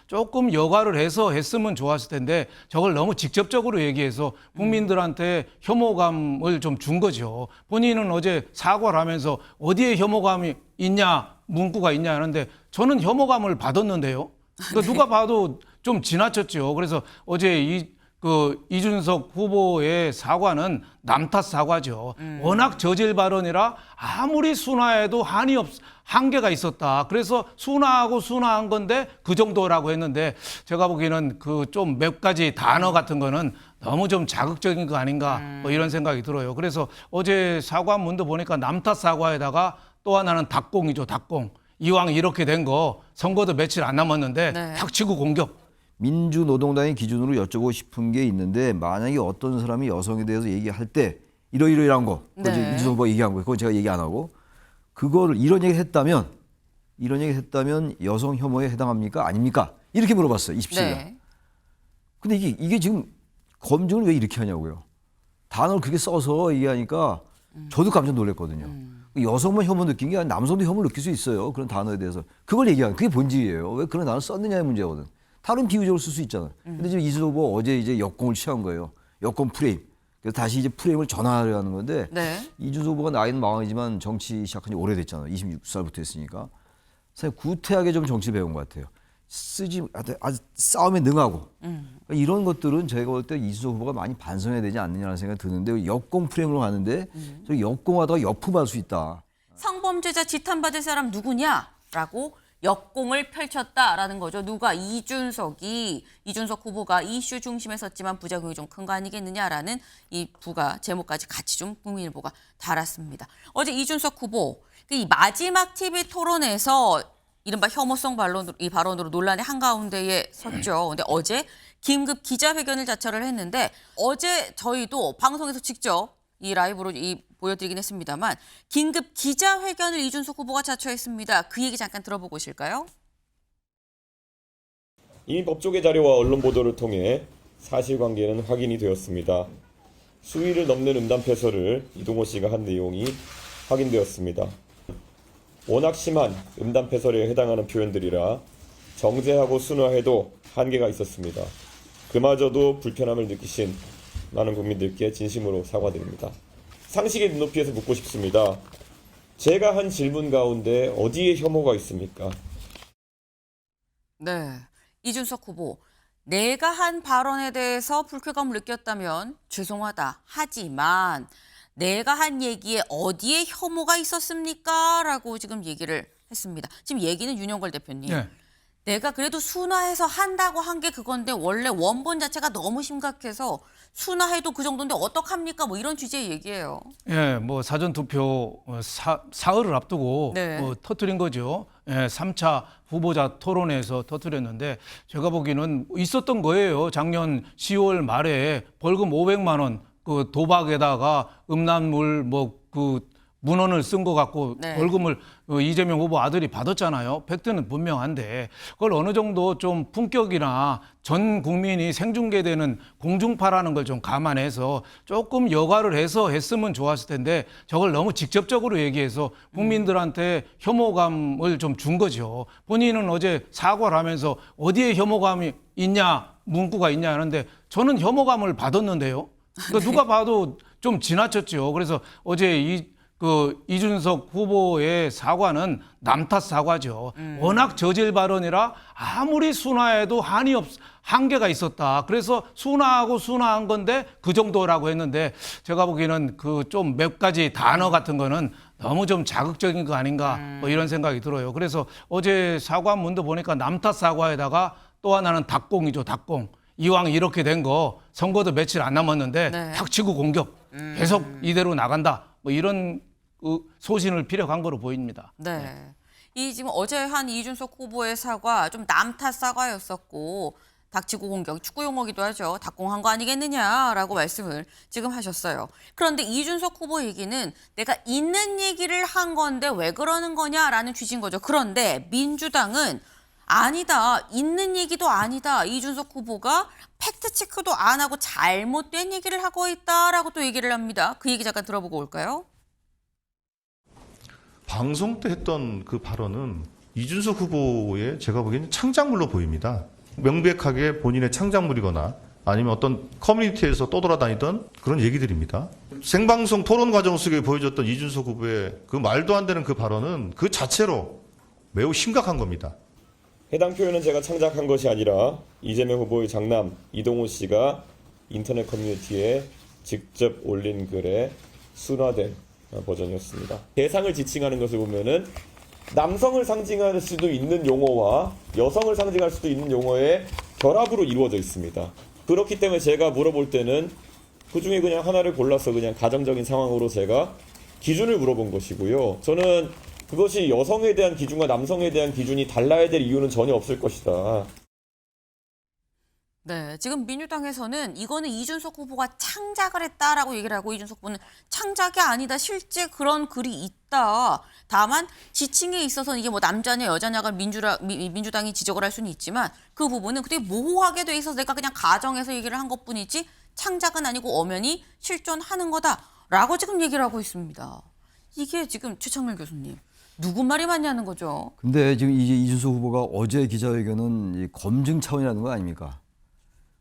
조금 여과를 해서 했으면 좋았을 텐데 저걸 너무 직접적으로 얘기해서 국민들한테 혐오감을 좀 준 거죠. 본인은 어제 사과를 하면서 어디에 혐오감이 있냐, 문구가 있냐 하는데 저는 혐오감을 받았는데요. 그러니까 누가 봐도 좀 지나쳤죠. 그래서 어제 이준석 후보의 사과는 남 탓 사과죠. 워낙 저질 발언이라 아무리 순화해도 한계가 있었다. 그래서 순화한 건데 그 정도라고 했는데 제가 보기에는 그 좀 몇 가지 단어 같은 거는 너무 좀 자극적인 거 아닌가 뭐 이런 생각이 들어요. 그래서 어제 사과문도 보니까 남 탓 사과에다가 또 하나는 닭공이죠. 닭공. 이왕 이렇게 된 거 선거도 며칠 안 남았는데 네. 닥치고 공격. 민주노동당의 기준으로 여쭤보고 싶은 게 있는데 만약에 어떤 사람이 여성에 대해서 얘기할 때 이러이러한 거, 네. 이준석 후보가 얘기한 거, 그건 제가 얘기 안 하고 그거를 이런 얘기를 했다면 여성 혐오에 해당합니까? 아닙니까? 이렇게 물어봤어요. 27일 날. 네. 근데 이게 지금 검증을 왜 이렇게 하냐고요. 단어를 그렇게 써서 얘기하니까 저도 깜짝 놀랐거든요. 여성만 혐오 느낀 게 아니라 남성도 혐오를 느낄 수 있어요. 그런 단어에 대해서. 그걸 얘기하는 그게 본질이에요. 왜 그런 단어를 썼느냐의 문제거든. 다른 비유적으로 쓸 수 있잖아요. 근데 지금 이준석 후보 어제 이제 역공을 취한 거예요. 역공 프레임. 그래서 다시 이제 프레임을 전환하려는 건데 네. 이준석 후보가 나이는 마흔이지만 정치 시작한 지 오래됐잖아요. 26살부터 했으니까. 사실 구태하게 좀 정치 배운 것 같아요. 아주 싸움에 능하고 이런 것들은 제가 볼 때 이준석 후보가 많이 반성해야 되지 않느냐는 생각이 드는데 역공 프레임으로 가는데 저 역공하다가 역품할 수 있다. 성범죄자 지탄받을 사람 누구냐라고 역공을 펼쳤다라는 거죠. 누가 이준석 후보가 이슈 중심에 섰지만 부작용이 좀 큰 거 아니겠느냐라는 이 부가 제목까지 같이 좀 국민일보가 달았습니다. 어제 이준석 후보 이 마지막 TV 토론에서 이른바 혐오성 발언으로 논란의 한가운데에 섰죠. 근데 어제 긴급 기자회견을 자처를 했는데 어제 저희도 방송에서 직접 이 라이브로 보여드리긴 했습니다만 긴급 기자회견을 이준석 후보가 자처했습니다. 그 얘기 잠깐 들어보고 오실까요? 이미 법조계 자료와 언론 보도를 통해 사실관계는 확인이 되었습니다. 수위를 넘는 음담 패설을 이동호 씨가 한 내용이 확인되었습니다. 워낙 심한 음담 패설에 해당하는 표현들이라 정제하고 순화해도 한계가 있었습니다. 그마저도 불편함을 느끼신 많은 국민들께 진심으로 사과드립니다. 상식의 눈높이에서 묻고 싶습니다. 제가 한 질문 가운데 어디에 혐오가 있습니까? 네, 이준석 후보. 내가 한 발언에 대해서 불쾌감을 느꼈다면 죄송하다. 하지만 내가 한 얘기에 어디에 혐오가 있었습니까? 라고 지금 얘기를 했습니다. 지금 얘기는 윤영걸 대표님. 네. 내가 그래도 순화해서 한다고 한 게 그건데 원래 원본 자체가 너무 심각해서 순화해도 그 정도인데 어떡합니까? 뭐 이런 취지의 얘기예요. 예, 뭐 사전 투표 사흘을 앞두고 네. 터뜨린 거죠. 예, 3차 후보자 토론에서 터뜨렸는데 제가 보기에는 있었던 거예요. 작년 10월 말에 벌금 500만 원 그 도박에다가 음란물 문헌을 쓴 거 갖고 네. 벌금을 이재명 후보 아들이 받았잖아요. 팩트는 분명한데 그걸 어느 정도 좀 품격이나 전 국민이 생중계되는 공중파라는 걸 좀 감안해서 조금 여과를 해서 했으면 좋았을 텐데 저걸 너무 직접적으로 얘기해서 국민들한테 혐오감을 좀 준 거죠. 본인은 어제 사과를 하면서 어디에 혐오감이 있냐, 문구가 있냐 하는데 저는 혐오감을 받았는데요. 그러니까 누가 봐도 좀 지나쳤죠. 그래서 어제 이준석 후보의 사과는 남 탓 사과죠. 워낙 저질 발언이라 아무리 순화해도 한계가 있었다. 그래서 순화한 건데 그 정도라고 했는데 제가 보기에는 그 좀 몇 가지 단어 같은 거는 너무 좀 자극적인 거 아닌가 뭐 이런 생각이 들어요. 그래서 어제 사과문도 보니까 남 탓 사과에다가 또 하나는 닭공이죠. 닭공. 이왕 이렇게 된 거 선거도 며칠 안 남았는데 네. 닥치고 공격. 계속 이대로 나간다. 뭐 이런 소신을 피력한 거로 보입니다. 네. 이 지금 어제 한 이준석 후보의 사과 좀 남 탓 사과였었고 닥치고 공격 축구 용어기도 하죠. 닭공한 거 아니겠느냐라고 말씀을 지금 하셨어요. 그런데 이준석 후보 얘기는 내가 있는 얘기를 한 건데 왜 그러는 거냐라는 취지인 거죠. 그런데 민주당은 아니다. 있는 얘기도 아니다. 이준석 후보가 팩트체크도 안 하고 잘못된 얘기를 하고 있다라고 또 얘기를 합니다. 그 얘기 잠깐 들어보고 올까요? 방송 때 했던 그 발언은 이준석 후보의 제가 보기에는 창작물로 보입니다. 명백하게 본인의 창작물이거나 아니면 어떤 커뮤니티에서 떠돌아다니던 그런 얘기들입니다. 생방송 토론 과정 속에 보여줬던 이준석 후보의 그 말도 안 되는 그 발언은 그 자체로 매우 심각한 겁니다. 해당 표현은 제가 창작한 것이 아니라 이재명 후보의 장남 이동호 씨가 인터넷 커뮤니티에 직접 올린 글의 순화된 버전이었습니다. 대상을 지칭하는 것을 보면은 남성을 상징할 수도 있는 용어와 여성을 상징할 수도 있는 용어의 결합으로 이루어져 있습니다. 그렇기 때문에 제가 물어볼 때는 그 중에 그냥 하나를 골라서 그냥 가정적인 상황으로 제가 기준을 물어본 것이고요. 저는 그것이 여성에 대한 기준과 남성에 대한 기준이 달라야 될 이유는 전혀 없을 것이다. 네, 지금 민주당에서는 이거는 이준석 후보가 창작을 했다라고 얘기를 하고 이준석 후보는 창작이 아니다. 실제 그런 글이 있다. 다만 지칭에 있어서는 이게 뭐 남자냐 여자냐가 민주당이 지적을 할 수는 있지만 그 부분은 되게 모호하게 돼 있어서 내가 그냥 가정에서 얘기를 한 것뿐이지 창작은 아니고 엄연히 실존하는 거다라고 지금 얘기를 하고 있습니다. 이게 지금 최창렬 교수님 누구 말이 맞냐는 거죠. 근데 지금 이제 이준석 후보가 어제 기자회견은 이 검증 차원이라는 거 아닙니까?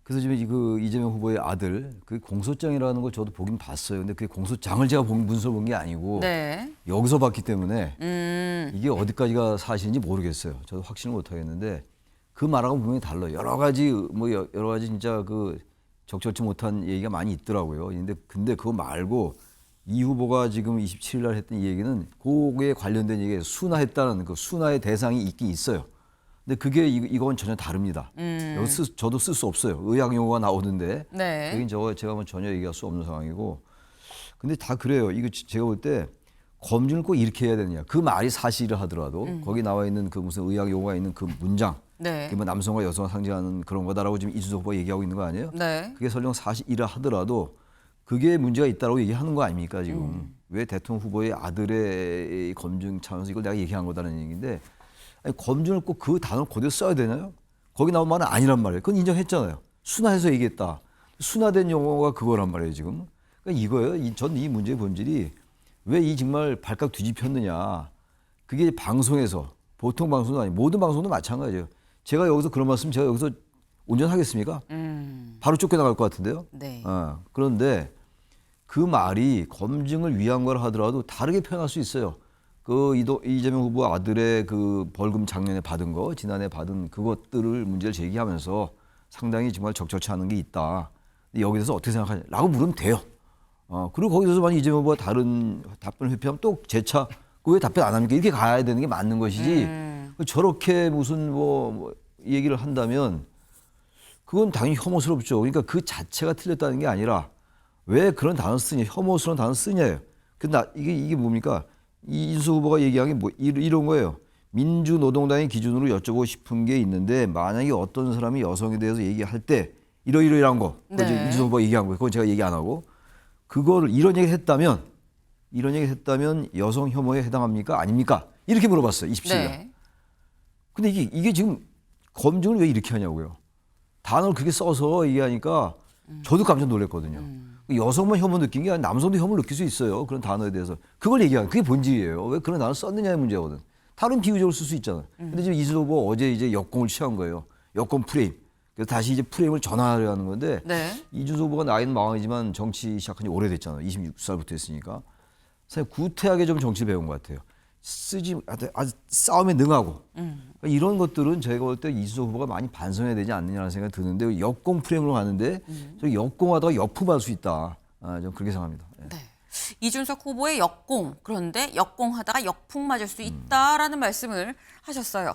그래서 지금 그 이재명 후보의 아들 그 공소장이라는 걸 저도 보긴 봤어요. 근데 그 공소장을 제가 문서를 본 게 아니고 네. 여기서 봤기 때문에 이게 어디까지가 사실인지 모르겠어요. 저도 확신을 못 하겠는데 그 말하고 분명히 달라요. 여러 가지 진짜 그 적절치 못한 얘기가 많이 있더라고요. 근데 그거 말고 이 후보가 지금 27일 날 했던 이 얘기는 그거에 관련된 얘기에 순화했다는 그 순화의 대상이 있긴 있어요. 근데 그게 이건 전혀 다릅니다. 여기 저도 쓸 수 없어요. 의학 용어가 나오는데 네. 여긴 제가 뭐 전혀 얘기할 수 없는 상황이고. 근데 다 그래요. 이거 제가 볼 때 검증을 꼭 이렇게 해야 되느냐. 그 말이 사실을 하더라도 거기 나와 있는 그 무슨 의학 용어가 있는 그 문장, 네. 그게 뭐 남성과 여성을 상징하는 그런 거다라고 지금 이준석 후보가 얘기하고 있는 거 아니에요? 네. 그게 설령 사실이라 하더라도 그게 문제가 있다라고 얘기하는 거 아닙니까 지금? 왜 대통령 후보의 아들의 검증 차원에서 이걸 내가 얘기한 거다는 얘기인데. 아니, 검증을 꼭 그 단어를 그대로 써야 되나요? 거기 나온 말은 아니란 말이에요. 그건 인정했잖아요. 순화해서 얘기했다. 순화된 용어가 그거란 말이에요, 지금. 그러니까 이거예요. 전 이 문제의 본질이 왜 이 정말 발칵 뒤집혔느냐. 그게 방송에서, 보통 방송도 아니고 모든 방송도 마찬가지예요. 제가 여기서 그런 말씀 제가 여기서 온전하겠습니까? 바로 쫓겨나갈 것 같은데요. 네. 그런데 그 말이 검증을 위한 걸 하더라도 다르게 표현할 수 있어요. 그 이재명 후보 아들의 그 벌금 작년에 받은 거, 지난해 받은 그것들을 문제를 제기하면서 상당히 정말 적절치 않은 게 있다. 여기에 대해서 어떻게 생각하냐라고 물으면 돼요. 그리고 거기서 만약 이재명 후보가 다른 답변을 회피하면 또 재차 그 왜 답변 안 합니까? 이렇게 가야 되는 게 맞는 것이지. 저렇게 무슨 뭐 얘기를 한다면 그건 당연히 혐오스럽죠. 그러니까 그 자체가 틀렸다는 게 아니라 왜 그런 단어 쓰냐, 혐오스러운 단어 쓰냐예요. 근데 이게 뭡니까? 이준석 후보가 얘기한 게 뭐 이런 거예요. 민주노동당의 기준으로 여쭤보고 싶은 게 있는데 만약에 어떤 사람이 여성에 대해서 얘기할 때 이러이러한 거, 네. 이준석 후보가 얘기한 거예요. 그건 제가 얘기 안 하고 그거를 이런 얘기를 했다면 여성 혐오에 해당합니까? 아닙니까? 이렇게 물어봤어요. 27일. 네. 근데 이게 지금 검증을 왜 이렇게 하냐고요. 단어를 그렇게 써서 얘기하니까 저도 깜짝 놀랐거든요. 여성만 혐오 느낀 게 아니라 남성도 혐오를 느낄 수 있어요. 그런 단어에 대해서. 그걸 얘기하는 그게 본질이에요. 왜 그런 단어를 썼느냐의 문제거든. 다른 비유적으로 쓸 수 있잖아요. 근데 지금 이준석 후보 어제 이제 역공을 취한 거예요. 여권 프레임. 그래서 다시 이제 프레임을 전환하려는 건데 네. 이준석 후보가 나이는 마흔이지만 정치 시작한 지 오래됐잖아요. 26살부터 했으니까. 사실 구태하게 좀 정치를 배운 것 같아요. 아주 싸움에 능하고 그러니까 이런 것들은 제가 볼 때 이준석 후보가 많이 반성해야 되지 않느냐는 생각이 드는데 역공 프레임으로 가는데 저 역공하다가 역품할 수 있다. 좀 그렇게 생각합니다. 네. 네. 이준석 후보의 역공, 그런데 역공하다가 역풍 맞을 수 있다라는 말씀을 하셨어요.